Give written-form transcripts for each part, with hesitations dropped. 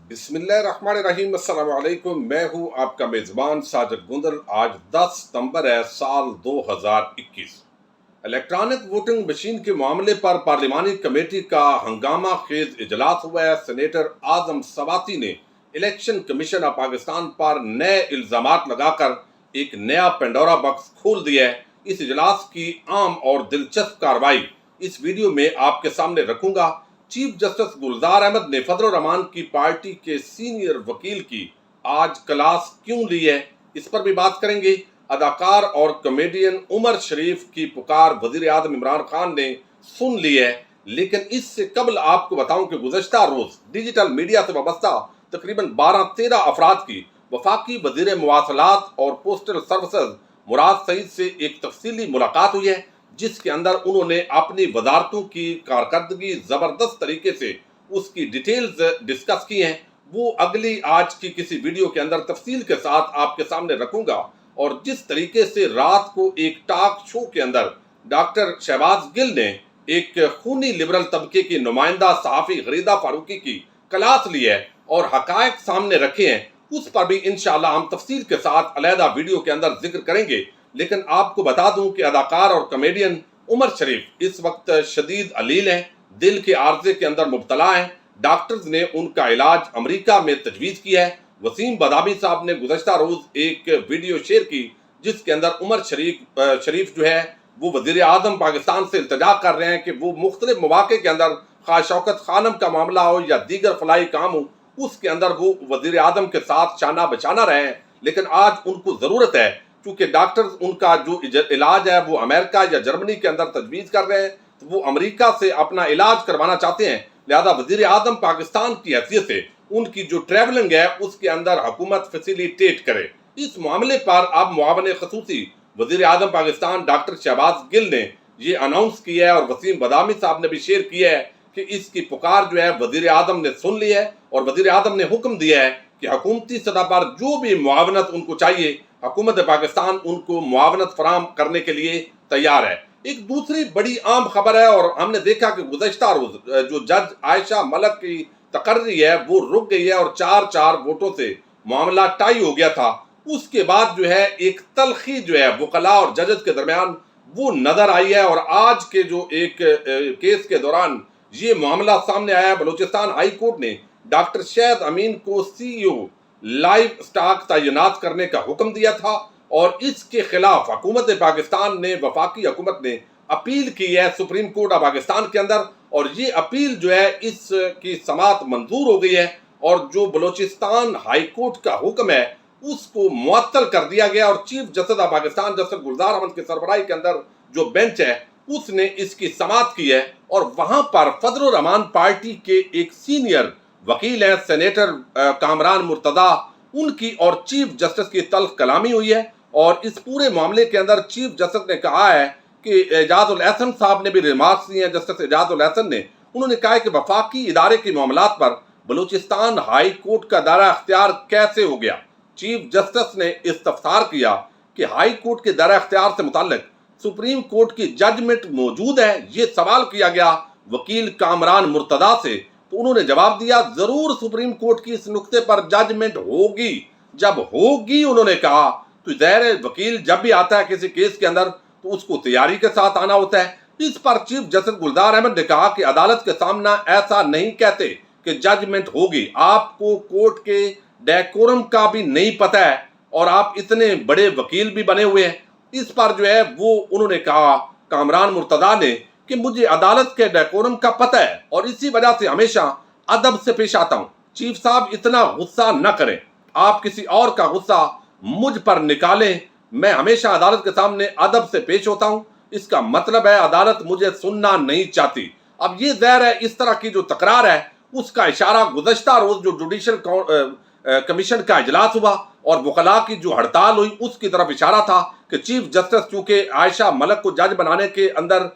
बिस्मिल्लाहिर्रहमानिर्रहीम। अस्सलाम वालेकुम। मैं हूं आपका मेज़बान साजिद गुंदल। आज 10 सितंबर है, साल 2021। इलेक्ट्रॉनिक वोटिंग मशीन के मामले पर पार्लिमानी कमेटी का हंगामा खेज इजलास हुआ है। सेनेटर आजम सवाती ने इलेक्शन कमीशन ऑफ पाकिस्तान पर नए इल्जामात लगाकर एक नया पेंडोरा बॉक्स खोल दिया है। इस इजलास की आम और दिलचस्प कार्रवाई इस वीडियो में आपके सामने रखूंगा। चीफ जस्टिस गुलजार अहमद ने फजल रहमान की पार्टी के सीनियर वकील की आज क्लास क्यों ली है, इस पर भी बात करेंगे। अदाकार और कॉमेडियन उमर शरीफ की पुकार वजीर आजम इमरान खान ने सुन ली है। लेकिन इससे कबल आपको बताऊं कि गुज़श्ता रोज डिजिटल मीडिया से वाबस्ता तकरीबन 12-13 अफराद की वफाकी वजीर मवासलात और पोस्टल सर्विसेज मुराद सईद से एक तफसीली मुलाकात हुई है, जिसके अंदर उन्होंने अपनी वजारतों की कारकर्दगी ज़बरदस्त तरीके से उसकी डिटेल्स डिस्कस की हैं। वो अगली आज की किसी वीडियो के अंदर तफसील के साथ आपके सामने रखूंगा। और जिस तरीके से रात को एक टॉक शो के अंदर डॉक्टर शहबाज गिल ने एक खूनी लिबरल तबके की नुमाइंदा सहाफ़ी गरीदा फारूकी की क्लास ली है और हकायक सामने रखे हैं, उस पर भी इंशाअल्लाह हम तफसील के साथ अलहदा वीडियो के अंदर जिक्र करेंगे। लेकिन आपको बता दूं कि अदाकार और कॉमेडियन उमर शरीफ इस वक्त शदीद अलील हैं, दिल के आर्जे के अंदर मुब्तला हैं। डॉक्टर्स ने उनका इलाज अमेरिका में तजवीज़ किया है। वसीम बदामी साहब ने गुज़श्ता रोज़ एक वीडियो शेयर की, जिसके अंदर उमर शरीफ जो है वो वज़ीर आज़म पाकिस्तान से इल्तिजा कर रहे हैं कि वो मुख्तलिफ मौक़े के अंदर खा शौकत खानम का मामला हो या दीगर फलाई काम हो, उसके अंदर वो वज़ीर आज़म के साथ शाना बशाना रहे हैं। लेकिन आज उनको ज़रूरत है, क्योंकि डॉक्टर्स उनका जो इलाज है वो अमेरिका या जर्मनी के अंदर तजवीज़ कर रहे हैं, तो वो अमेरिका से अपना इलाज करवाना चाहते हैं। लिहाजा वज़ीर आज़म पाकिस्तान की हैसियत से उनकी जो ट्रैवलिंग है उसके अंदर हुकूमत फैसिलिटेट करे। इस मामले पर अब मुआवन खसूसी वज़ीर आज़म पाकिस्तान डॉक्टर शहबाज गिल ने ये अनाउंस किया है और वसीम बदामी साहब ने भी शेयर किया है कि इसकी पुकार जो है वज़ीर आज़म ने सुन ली है और वज़ीर आज़म ने हुक्म दिया है कि हुकूमती सतह पर जो भी मुआवनत उनको चाहिए, हुकूमत पाकिस्तान उनको मुआवनत फराम करने के लिए तैयार है। एक दूसरी बड़ी आम खबर है, और हमने देखा कि गुज़श्ता रोज जो जज आयशा मलक की तकर्री है वो रुक गई है और 4-4 वोटों से मामला टाई हो गया था। उसके बाद जो है एक तलखी जो है वकला और जजेस के दरमियान वो नजर आई है। और आज के जो एक केस के दौरान ये मामला सामने आया है। बलूचिस्तान हाई कोर्ट ने डॉक्टर शहद अमीन को CEO लाइव स्टॉक तैनात करने का हुक्म दिया था और इसके खिलाफ हुकूमत पाकिस्तान ने वफाकी हुकूमत ने अपील की है सुप्रीम कोर्ट ऑफ पाकिस्तान के अंदर, और ये अपील जो है इसकी समाअत मंजूर हो गई है और जो बलूचिस्तान हाई कोर्ट का हुक्म है उसको मुअत्तल कर दिया गया। और chief justice of Pakistan justice Gulzar Ahmed की सरबराही के अंदर जो बेंच है उसने इसकी समाअत की है। और वहां पर फजल रहमान पार्टी के एक सीनियर वकील हैं सेनेटर कामरान मुर्तदा, उनकी और चीफ जस्टिस की तल्ख कलामी हुई है। और इस पूरे मामले के अंदर चीफ जस्टिस ने कहा है कि एजाजुल एहसन साहब ने भी रिमार्क्स दिए हैं। जस्टिस एजाजुल एहसन ने उन्होंने कहा है कि वफाकी इदारे के मामलात पर बलूचिस्तान हाई कोर्ट का दायरा अख्तियार कैसे हो गया। चीफ जस्टिस ने इस्तफसार किया कि हाई कोर्ट के दायरा अख्तियार से मुताल्लिक सुप्रीम कोर्ट की जजमेंट मौजूद है। ये सवाल किया गया वकील कामरान मुर्तदा से, तो उन्होंने जवाब दिया जरूर सुप्रीम कोर्ट की इस नुक्ते पर जजमेंट होगी। जब होगी उन्होंने कहा, तो ज़ाहिर वकील जब भी आता है किसी केस के अंदर तो उसको तैयारी के साथ आना होता है। इस पर चीफ जस्टिस गुलजार अहमद ने कहा कि अदालत के सामने ऐसा नहीं कहते कि जजमेंट होगी, आपको कोर्ट के डेकोरम का भी नहीं पता है और आप इतने बड़े वकील भी बने हुए हैं। इस पर जो है वो उन्होंने कहा कामरान मुर्तदा ने कि मुझे अदालत के डेकोरम का पता है और इसी वजह से हमेशा अदब से पेश आता हूं। चीफ साहब इतना गुस्सा न करें, आप किसी और का गुस्सा मुझ पर निकालें। मैं हमेशा अदालत के सामने अदब से पेश होता हूं, इसका मतलब है अदालत मुझे सुनना नहीं चाहती। अब ये ज़ाहिर है इस तरह की जो तकरार है उसका इशारा गुज़श्ता रोज जो जुडिशल कमीशन का इजलास हुआ और वकला की जो हड़ताल हुई उसकी तरफ इशारा था कि चीफ जस्टिस चूंकि आयशा मलक को जज बनाने के अंदर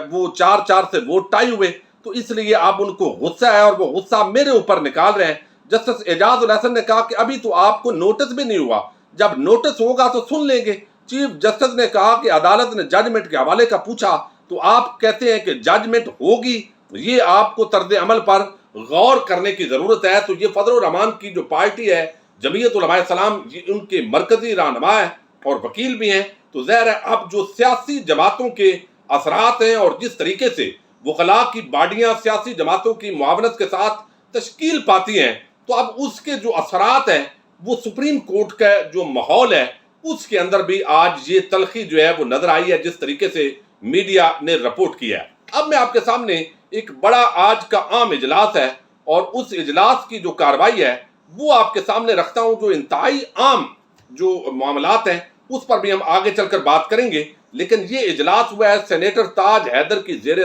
वो 4-4 से वोट टाई हुए, तो इसलिए अब उनको गुस्सा है और वो गुस्सा मेरे ऊपर निकाल रहे हैं। जस्टिस एजाजुल एहसन ने कहा कि अभी तो आपको नोटिस भी नहीं हुआ, जब नोटिस होगा तो सुन लेंगे। चीफ जस्टिस ने कहा कि अदालत ने जजमेंट के हवाले का पूछा तो आप कहते हैं कि जजमेंट होगी, ये आपको तर्ज अमल पर غور کرنے کی ضرورت ہے۔ تو یہ فضل الرحمان کی جو پارٹی ہے جمعیت علماء اسلام، یہ ان کے مرکزی رہنما ہیں اور وکیل بھی ہیں۔ تو ظاہر ہے اب جو سیاسی جماعتوں کے اثرات ہیں اور جس طریقے سے وکلاء کی باڈیاں سیاسی جماعتوں کی معاونت کے ساتھ تشکیل پاتی ہیں، تو اب اس کے جو اثرات ہیں وہ سپریم کورٹ کا جو ماحول ہے اس کے اندر بھی آج یہ تلخی جو ہے وہ نظر آئی ہے، جس طریقے سے میڈیا نے رپورٹ کیا ہے۔ اب میں آپ کے سامنے ایک بڑا آج کا عام اجلاس ہے اور اس اجلاس کی جو کارروائی ہے وہ آپ کے سامنے رکھتا ہوں، جو انتہائی عام جو معاملات ہیں اس پر بھی ہم آگے چل کر بات کریں گے۔ لیکن یہ اجلاس ہوا ہے سینیٹر تاج حیدر کی زیر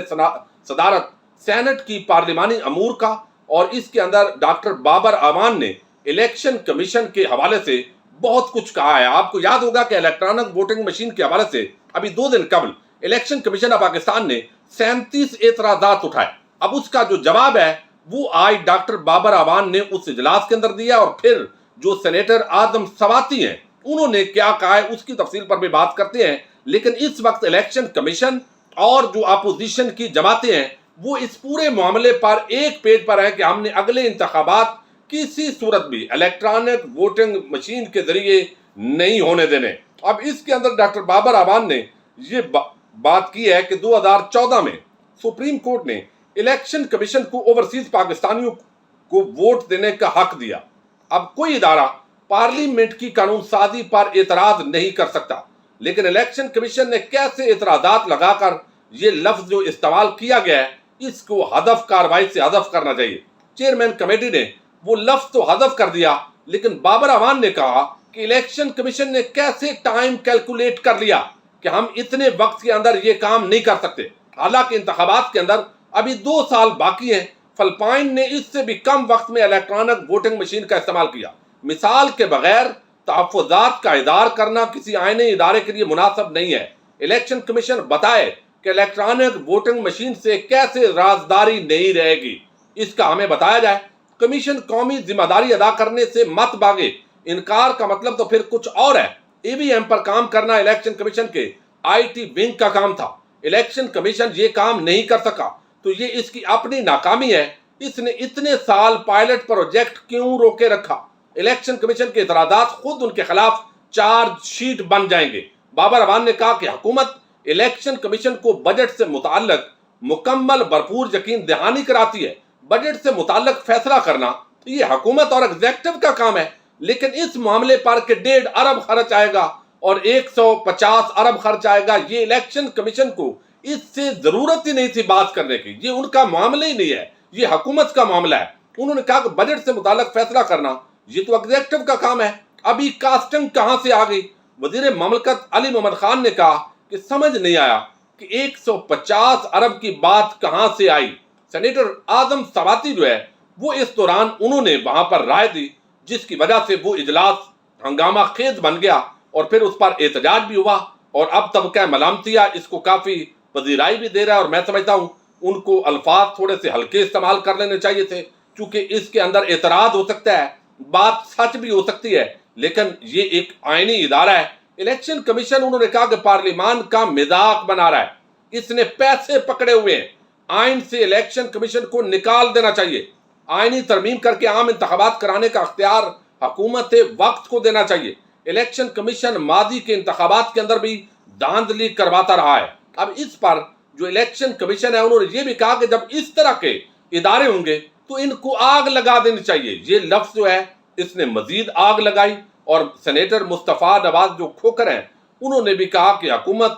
صدارت سینٹ کی پارلیمانی امور کا، اور اس کے اندر ڈاکٹر بابر اعوان نے الیکشن کمیشن کے حوالے سے بہت کچھ کہا ہے۔ آپ کو یاد ہوگا کہ الیکٹرانک ووٹنگ مشین کے حوالے سے ابھی 2 دن قبل الیکشن کمیشن آف پاکستان نے 37 اعتراضات اٹھائے۔ اب اس کا جو جواب ہے وہ آج ڈاکٹر بابر اعوان نے اس اجلاس کے اندر دیا، اور پھر جو سینیٹر اعظم سواتی ہیں انہوں نے کیا کہا ہے اس کی تفصیل پر بھی بات کرتے ہیں۔ لیکن اس وقت الیکشن کمیشن اور جو اپوزیشن کی جماعتیں ہیں وہ اس پورے معاملے پر ایک پیج پر ہیں کہ ہم نے اگلے انتخابات کسی صورت بھی الیکٹرانک ووٹنگ مشین کے ذریعے نہیں ہونے دینے۔ اب اس کے اندر ڈاکٹر بابر اعوان نے یہ بات کی ہے کہ 2014 میں سپریم کورٹ نے الیکشن کمیشن کو اوورسیز پاکستانیوں کو ووٹ دینے کا حق دیا۔ اب کوئی ادارہ پارلیمنٹ کی قانون سازی پر اعتراض نہیں کر سکتا، لیکن الیکشن کمیشن نے کیسے اعتراضات لگا کر یہ لفظ جو استعمال کیا گیا ہے اس کو حذف کارروائی سے حذف کرنا چاہیے۔ چیئرمین کمیٹی نے وہ لفظ تو حذف کر دیا، لیکن بابر اعوان نے کہا کہ الیکشن کمیشن نے کیسے ٹائم کیلکولیٹ کر لیا کہ ہم اتنے وقت کے اندر یہ کام نہیں کر سکتے، حالانکہ انتخابات کے اندر ابھی 2 سال باقی ہیں۔ فلپائن نے اس سے بھی کم وقت میں الیکٹرانک ووٹنگ مشین کا استعمال کیا۔ مثال کے بغیر تحفظات کا اظہار کرنا کسی آئینی ادارے کے لیے مناسب نہیں ہے۔ الیکشن کمیشن بتائے کہ الیکٹرانک ووٹنگ مشین سے کیسے رازداری نہیں رہے گی، اس کا ہمیں بتایا جائے۔ کمیشن قومی ذمہ داری ادا کرنے سے مت بھاگے، انکار کا مطلب تو پھر کچھ اور ہے۔ ای وی ایم پر کام کرنا الیکشن کمیشن کے آئی ٹی ونگ کا کام تھا، الیکشن کمیشن یہ کام نہیں کر سکا تو یہ اس کی اپنی ناکامی ہے۔ اس نے اتنے سال پائلٹ پروجیکٹ کیوں روکے رکھا؟ الیکشن کمیشن کے اعتراضات خود ان کے خلاف چارج شیٹ بن جائیں گے۔ بابر اعوان نے کہا کہ حکومت الیکشن کمیشن کو بجٹ سے متعلق مکمل بھرپور یقین دہانی کراتی ہے۔ بجٹ سے متعلق فیصلہ کرنا یہ حکومت اور ایگزیکٹو کا کام ہے، لیکن اس معاملے پر کہ 1.5 ارب خرچ آئے گا اور 150 ارب خرچ آئے گا، یہ الیکشن کمیشن کو اس سے ضرورت ہی نہیں تھی بات کرنے کی، یہ ان کا معاملہ ہی نہیں ہے، یہ حکومت کا معاملہ ہے۔ انہوں نے کہا کہ بجٹ سے متعلق فیصلہ کرنا یہ تو ایگزیکٹو کا کام ہے۔ ابھی کاسٹنگ کہاں سے آ گئی؟ وزیر مملکت علی محمد خان نے کہا کہ سمجھ نہیں آیا کہ 150 ارب کی بات کہاں سے آئی۔ سینیٹر اعظم سواتی جو ہے وہ اس دوران انہوں نے وہاں پر رائے دی، جس کی وجہ سے وہ اجلاس ہنگامہ خیز بن گیا اور پھر اس پر احتجاج بھی ہوا، اور اب طبقہ ملامتیہ اس کو کافی پذیرائی بھی دے رہا ہے، اور میں سمجھتا ہوں ان کو الفاظ تھوڑے سے ہلکے استعمال کر لینے چاہیے تھے، چونکہ اس کے اندر اعتراض ہو سکتا ہے، بات سچ بھی ہو سکتی ہے، لیکن یہ ایک آئینی ادارہ ہے۔ الیکشن کمیشن انہوں نے کہا کہ پارلیمان کا مذاق بنا رہا ہے، اس نے پیسے پکڑے ہوئے ہیں، آئین سے الیکشن کمیشن کو نکال دینا چاہیے، آئینی ترمیم کر کے عام انتخابات کرانے کا اختیار حکومت وقت کو دینا چاہیے۔ الیکشن کمیشن ماضی کے انتخابات کے اندر بھی دھاندلی کرواتا رہا ہے۔ اب اس پر جو الیکشن کمیشن ہے انہوں نے یہ بھی کہا کہ جب اس طرح کے ادارے ہوں گے تو ان کو آگ لگا دینی چاہیے۔ یہ لفظ جو ہے اس نے مزید آگ لگائی، اور سینیٹر مصطفیٰ نواز جو کھوکھر ہیں انہوں نے بھی کہا کہ حکومت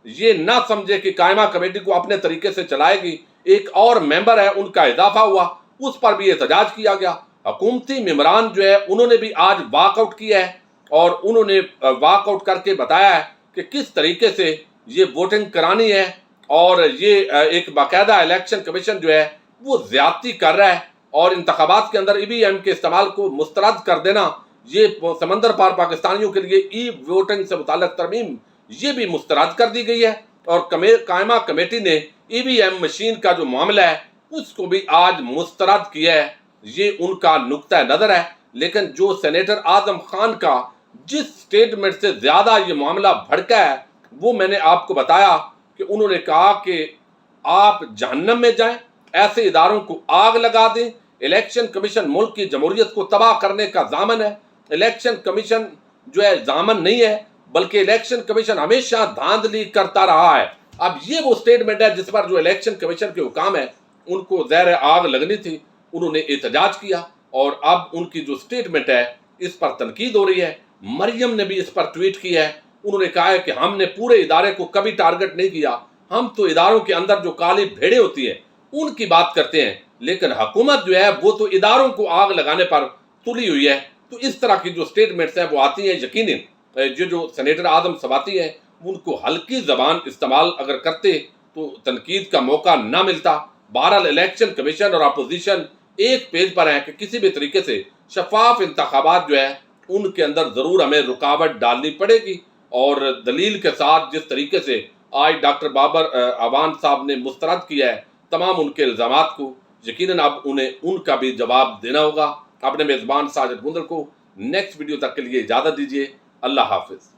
یہ نہ سمجھے کہ قائمہ کمیٹی کو اپنے طریقے سے چلائے گی۔ ایک اور ممبر ہے ان کا اضافہ ہوا، اس پر بھی احتجاج کیا گیا۔ حکومتی ممبران جو ہے انہوں نے بھی آج واک آؤٹ کیا ہے، اور انہوں نے واک آؤٹ کر کے بتایا ہے کہ کس طریقے سے یہ ووٹنگ کرانی ہے، اور یہ ایک باقاعدہ الیکشن کمیشن جو ہے وہ زیادتی کر رہا ہے، اور انتخابات کے اندر ای وی ایم کے استعمال کو مسترد کر دینا، یہ سمندر پار پاکستانیوں کے لیے ای ووٹنگ سے متعلق ترمیم یہ بھی مسترد کر دی گئی ہے، اور قائمہ کمیٹی نے ای وی ایم مشین کا جو معاملہ ہے اس کو بھی آج مسترد کیا ہے۔ یہ ان کا نقطہ نظر ہے، لیکن جو سینیٹر اعظم خان کا جس سٹیٹمنٹ سے زیادہ یہ معاملہ بھڑکا ہے وہ میں نے آپ کو بتایا کہ انہوں نے کہا کہ آپ جہنم میں جائیں، ऐसे इदारों को आग लगा दें। इलेक्शन कमीशन मुल्क की जमहूरियत को तबाह करने का जामन है। इलेक्शन कमीशन जो है जामन नहीं है, बल्कि इलेक्शन कमीशन हमेशा धांधली करता रहा है। अब ये वो स्टेटमेंट है जिस पर जो इलेक्शन कमीशन के हुकाम है उनको ज़हर आग लगनी थी, उन्होंने एहतजाज किया और अब उनकी जो स्टेटमेंट है इस पर तनकीद हो रही है। मरियम ने भी इस पर ट्वीट किया है, उन्होंने कहा है कि हमने पूरे इदारे को कभी टारगेट नहीं किया, हम तो इदारों के अंदर जो काली भेड़ें होती हैं उनकी बात करते हैं, लेकिन हुकूमत जो है वो तो इदारों को आग लगाने पर तुली हुई है। तो इस तरह की जो स्टेटमेंट्स हैं वो आती हैं। यकीनन जो सेनेटर आदम सवाती हैं उनको हल्की ज़बान इस्तेमाल अगर करते तो तनकीद का मौका ना मिलता। बहरहाल इलेक्शन कमीशन और अपोजिशन एक पेज पर है कि किसी भी तरीके से शफाफ इंतखाबात जो है उनके अंदर ज़रूर हमें रुकावट डालनी पड़ेगी। और दलील के साथ जिस तरीके से आज डॉक्टर बाबर अवान साहब ने मुस्तरद किया है तमाम उनके इल्ज़ामात को, यकीनन अब उन्हें उनका भी जवाब देना होगा। अपने मेज़बान साजिद गुंदल को नेक्स्ट वीडियो तक के लिए इजाज़त दीजिए। अल्लाह हाफिज़।